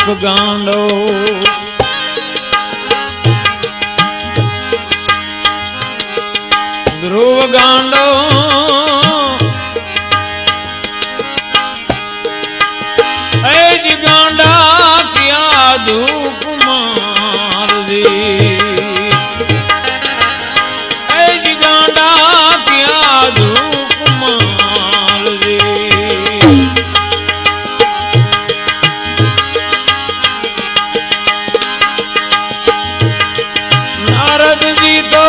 गांडो ध्रुव गांडो age गांडा क्या धूप मार दे ऐज गांडा क्या धूप मार दे नारद जी तो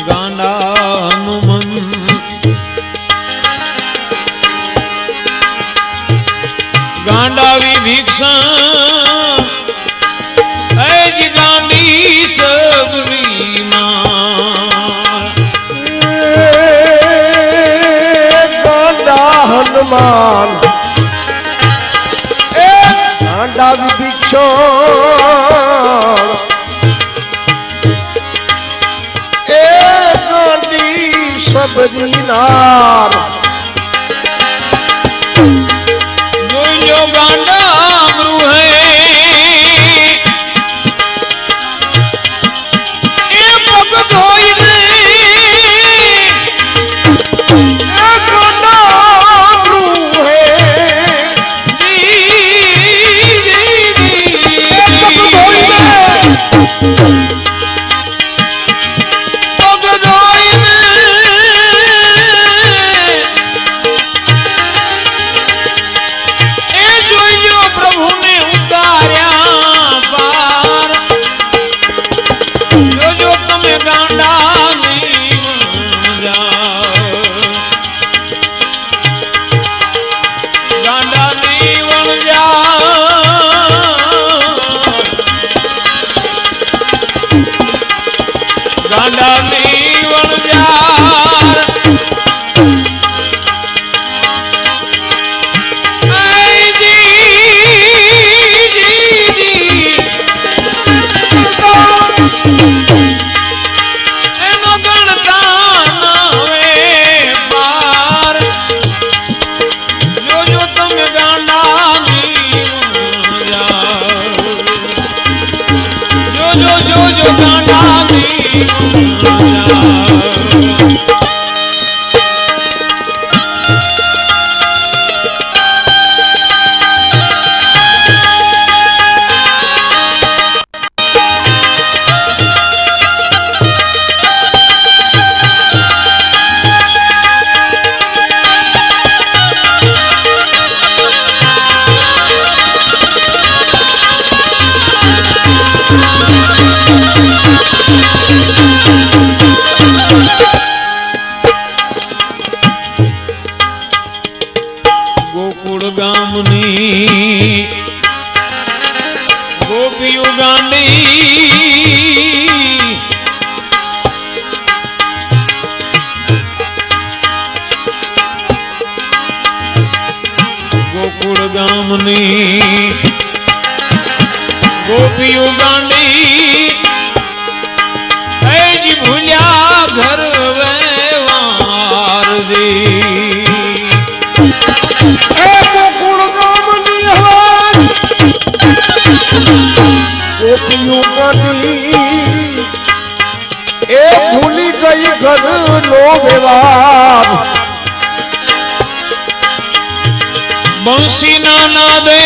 गांडा हनुमंत गांडा विभीषण ऐज गांडी सबरी गांडा हनुमान गांडा विभीषण सबरी नार जो गांडा अमरू है ए पग धोई रे गांडा अमरू है पग धोई गोकुल गामनी गोपियों गांडी है जी भूलिया घर व्यवहार जी गोकुल गामनी हवा गोपियों गांडी ए भूली गई घर लो व्यवहार बंसी नाना दे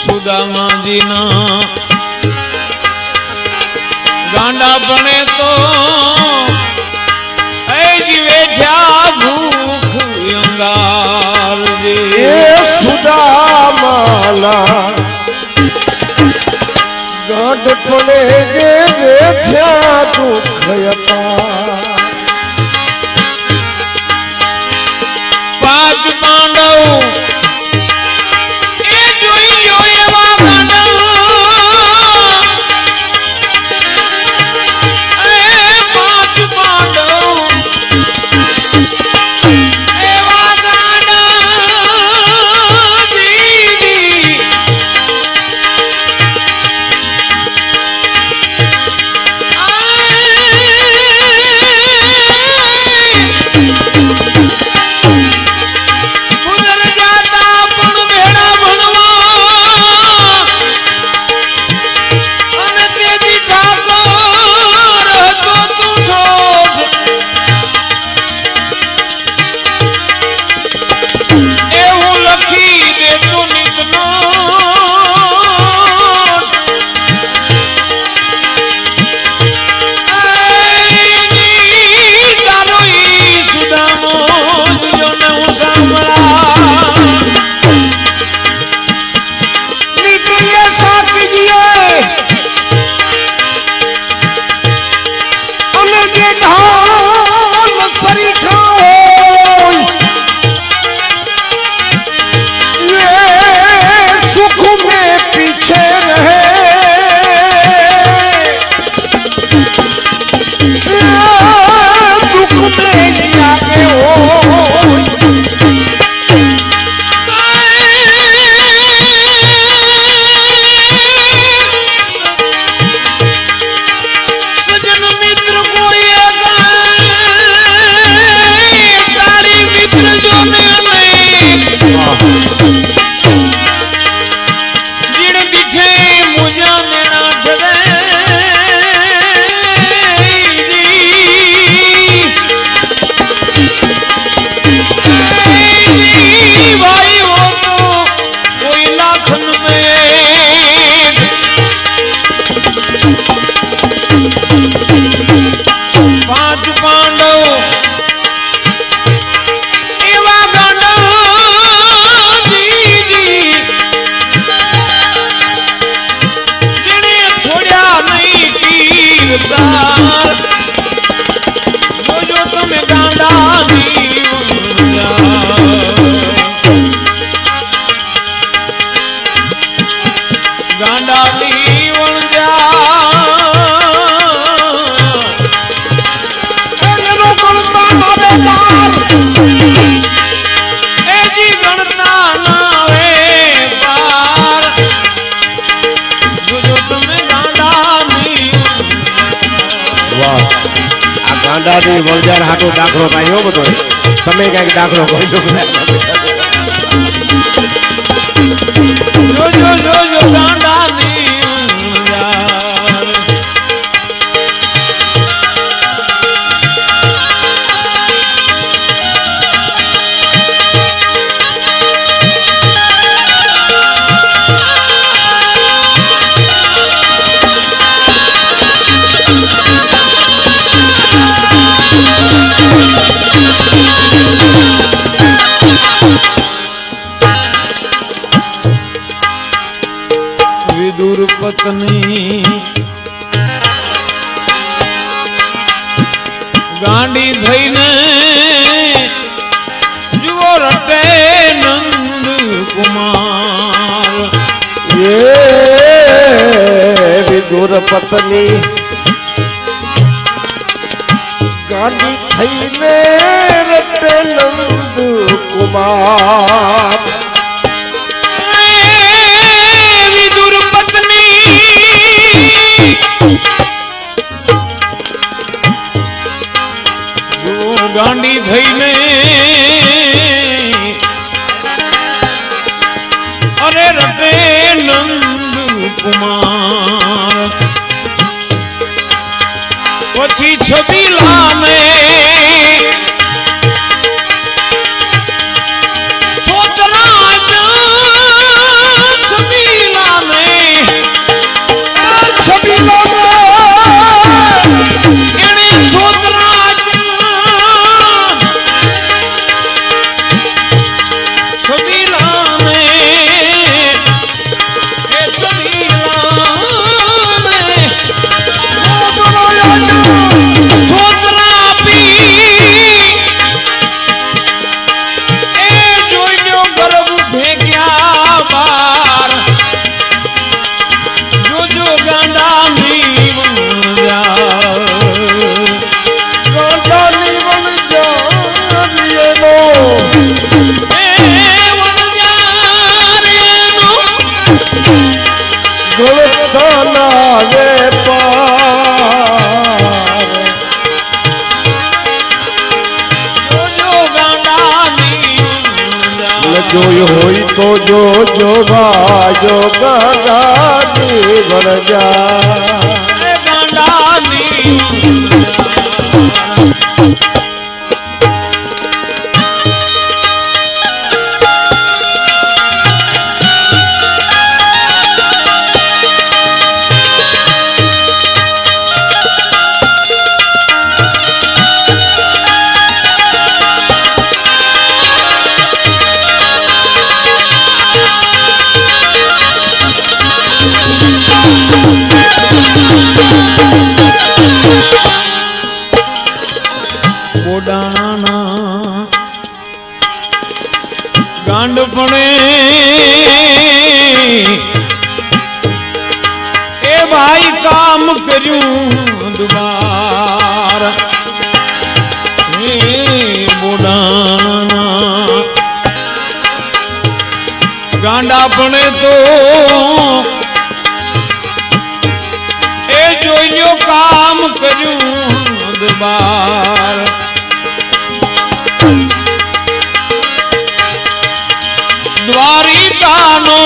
सुदामा जी ना गांडा बने तो जी वेठा भूख अंगार जी सुदामाला गांड पड़े गे वेठा दुख अपार पांच पांडव ગાડી વળજાર હાટો દાખલો થાય એવો બધો તમે કઈક દાખલો કરજો જોજો જોજો ગાંડાની વણઝાર વિદુર પત્ની ગાંડી થઈને જુઓ રટે નંદ કુમાર એ વિદુર પત્ની ગાંડી થઈને રટે નંદ કુમાર વિદુર પત્ની જુઓ ગાંડી થઈને અરે રટે નંદ કુમાર પછી છબીલા ને છોતરા છબીલા ને એને છોતરા છબીલા ને એ છબીલા ને છોતરા પી એ જોઈ લ્યો ગર્ભ ભેગ્યા બાર જોજો ગાંડાની વણઝાર ગાંડાની વણઝાર એનો એ વણઝાર એનો ગળથાના વેપાર જોજો ગાંડાની વણઝાર જોયું હોય તો જોજો ભાજો ગાંડાની વણઝાર એ ગાંડાની વણઝાર બોડાણા ગાંડપણે એ ભાઈ કામ કર્યું દુબાર હે બોડાણા ગાંડાપણે તો એ જોઈજો કામ કર્યું દુબાર દ્વારિકાનો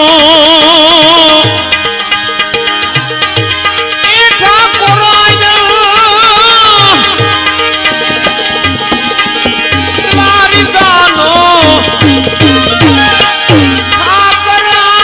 એ ઠાકોરાયા દ્વારિકાનો ઠાકોરાયા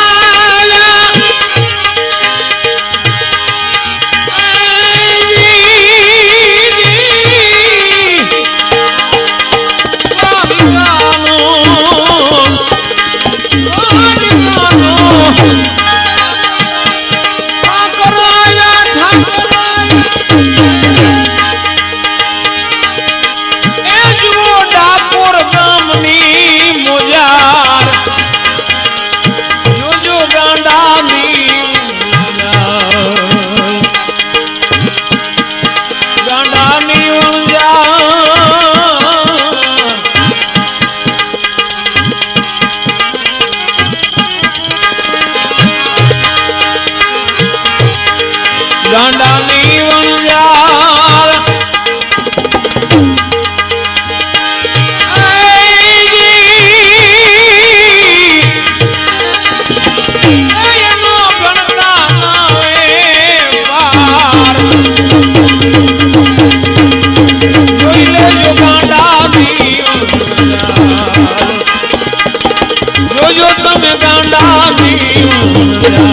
नीवण जा।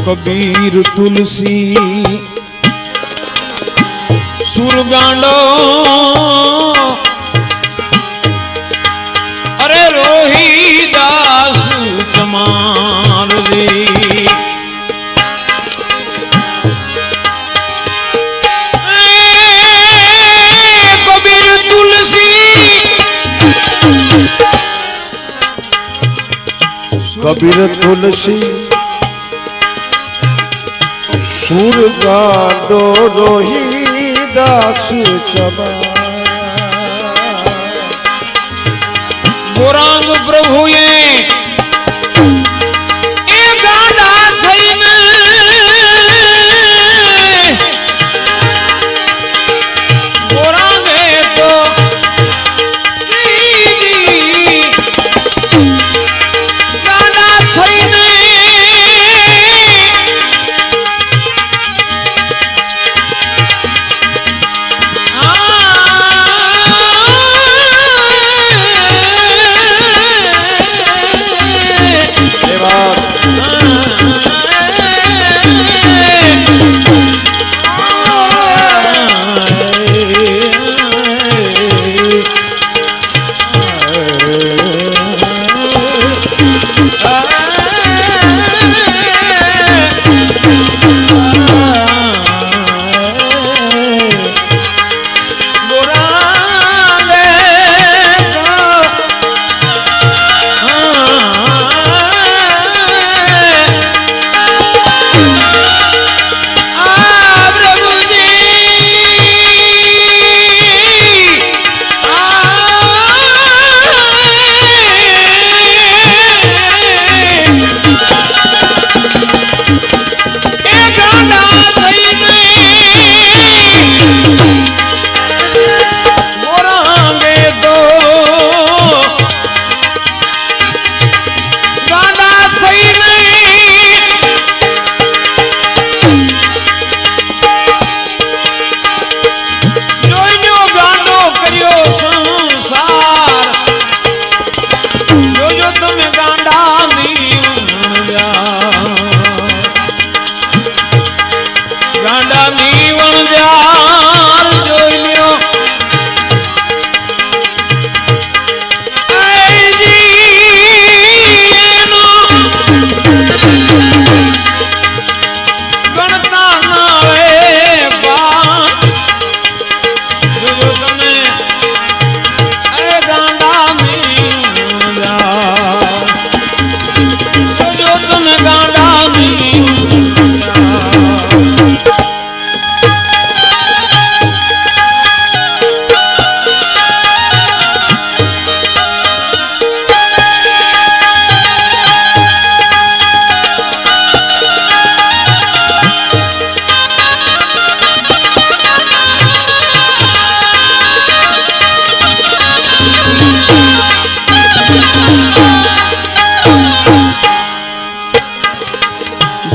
कबीर तुलसी सुरगांडो अरे रोहिदास चमार रे कबीर तुलसी कबीर तुलसी सुर गांडो रोहिदास चमार गोरांग प्रभु ये गांडा थईने गोरांग तो गांडा थईने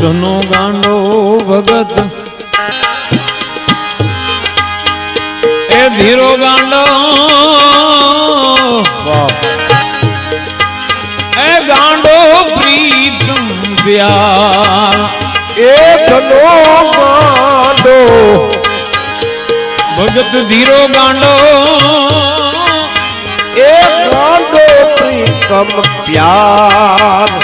धनो गांडो भगत ए धीरो गांडो ए गांडो प्रीतम प्यार ए धनो गांडो भगत धीरो गांडो ए गांडो प्रीतम प्यार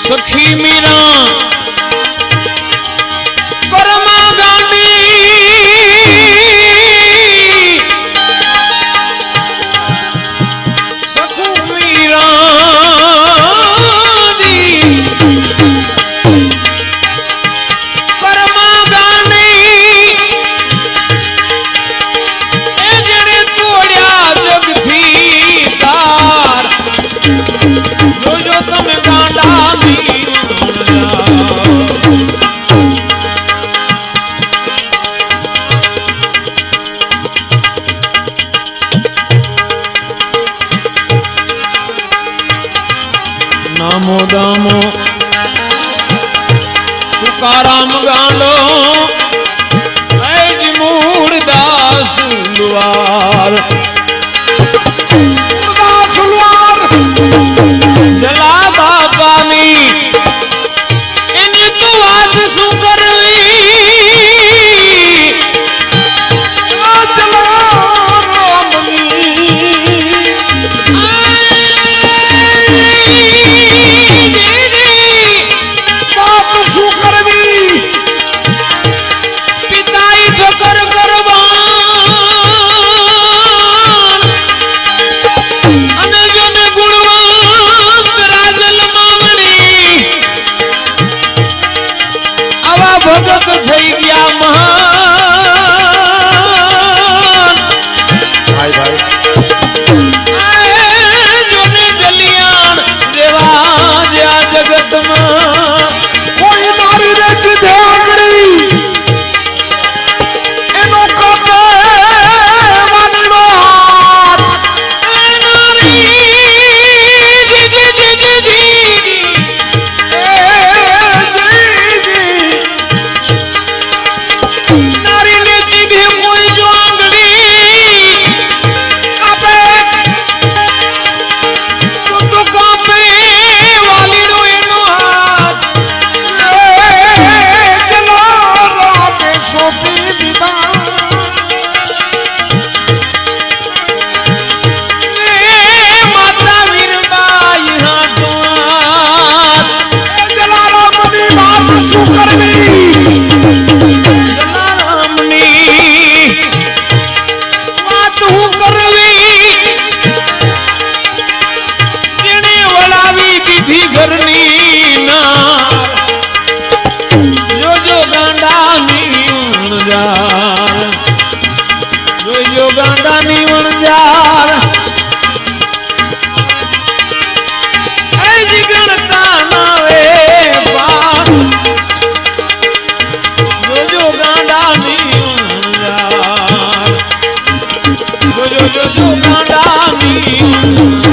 सखी मीरा कर्मा गांधी सखू मीरा दी तुकाराम गांडो ऐज मूड़दास लुआर जला बाबानी इन्हें तो बात शू करवी भगत થઈ ગયા મહાન ભાઈ ભાઈ જોને જલિયાણ દેવા જ્યા જગતમાં કોઈ નારી રે જીધે આંગળી એનો કાપે વાલીનો હાથ નારી જી જી જી જી જી नारी ने जीधे कोई जो आंगली कापे तो कापे वाली नो एनो हाथ चलो राते सोपी दीदा माता वीरबाई हाथों हाथ जलाराम नी बात शू करवी घरनी ना जो गांडा नीवण जार जो गांडा नीवण जार ऐसी गणता नावे बात जो गांडा नीवण जार जो गांडा नीवण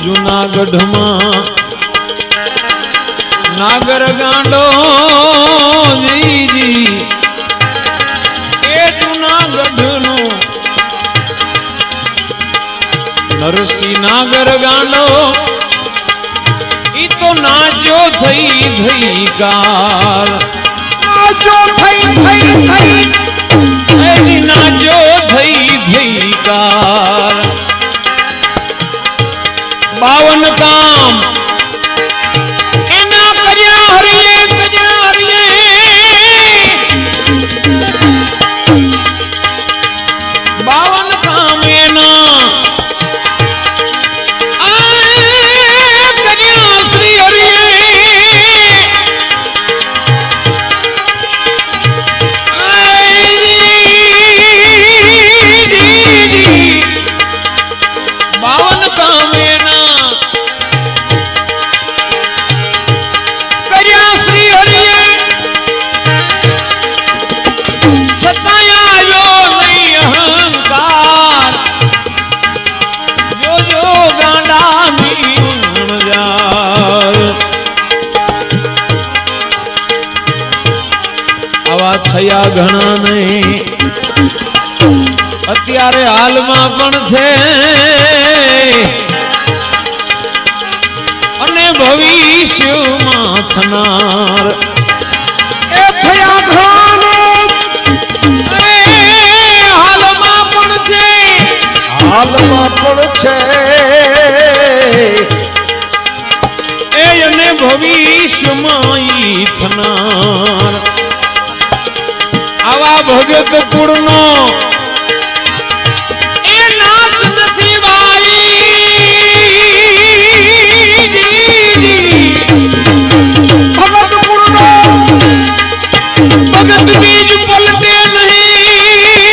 जूनागढ़ में नागर गांडो जी जी ए जूनागढ़ नो नरसी नागर गांडो ई तो नाचो थई थई कार नाचो थई थई थई ए जी नाचो थई थई कार बावन काम इना करिया हरिये बावन काम इना करिया श्री हरिये बावन काम इना થયા ઘણા નહીં અત્યારે હાલમાં પણ છે અને ભવિષ્યમાં થનાર એ થયા ઘણા હાલમાં પણ છે એ અને ભવિષ્યમાં ઈ થનાર આવા ભગત કુળનો એ નાશ નથી ભાઈ ભગત કુળનો ભગત બીજ પલટે નહીં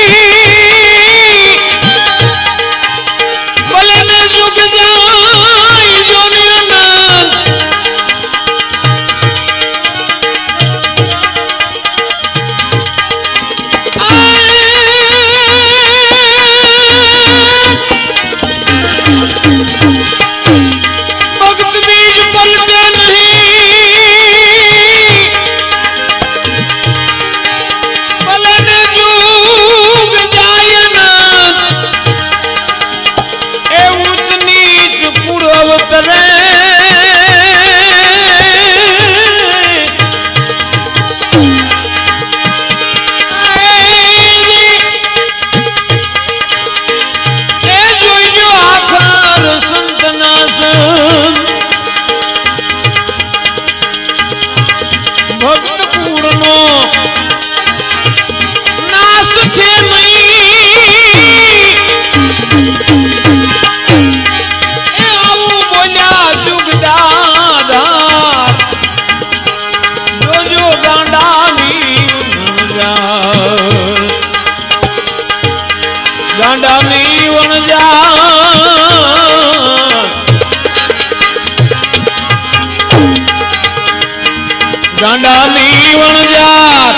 ગાંડાની વણજાર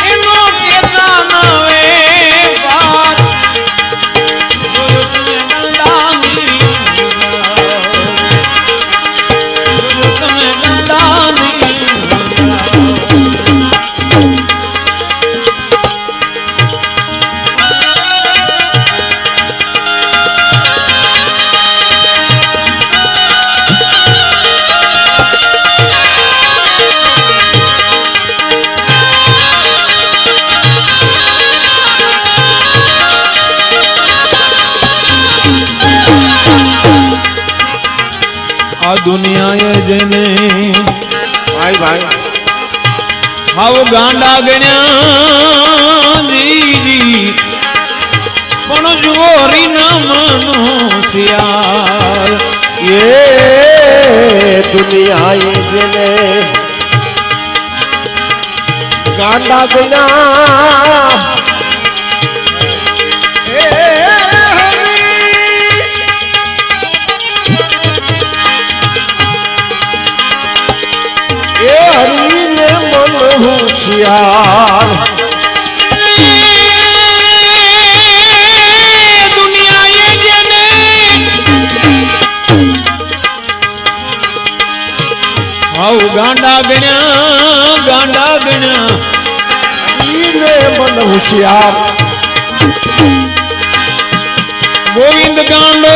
એનો કેતા નવે પાર ગાંડાની તમે ગાંડાની આ દુનિયાએ જેને ભાઈ ભાઈ હાવ ગાંડા ગણ્યા જીજી પણ જુઓ રીના મનુષ્યાર એ દુનિયાએ જેને ગાંડા ગણા હરીને મન હોશિયાર દુનિયાએ જેને હાવ ગાંડા ગણ્યા હરીને મન હોશિયાર ગોવિંદ ગાંડો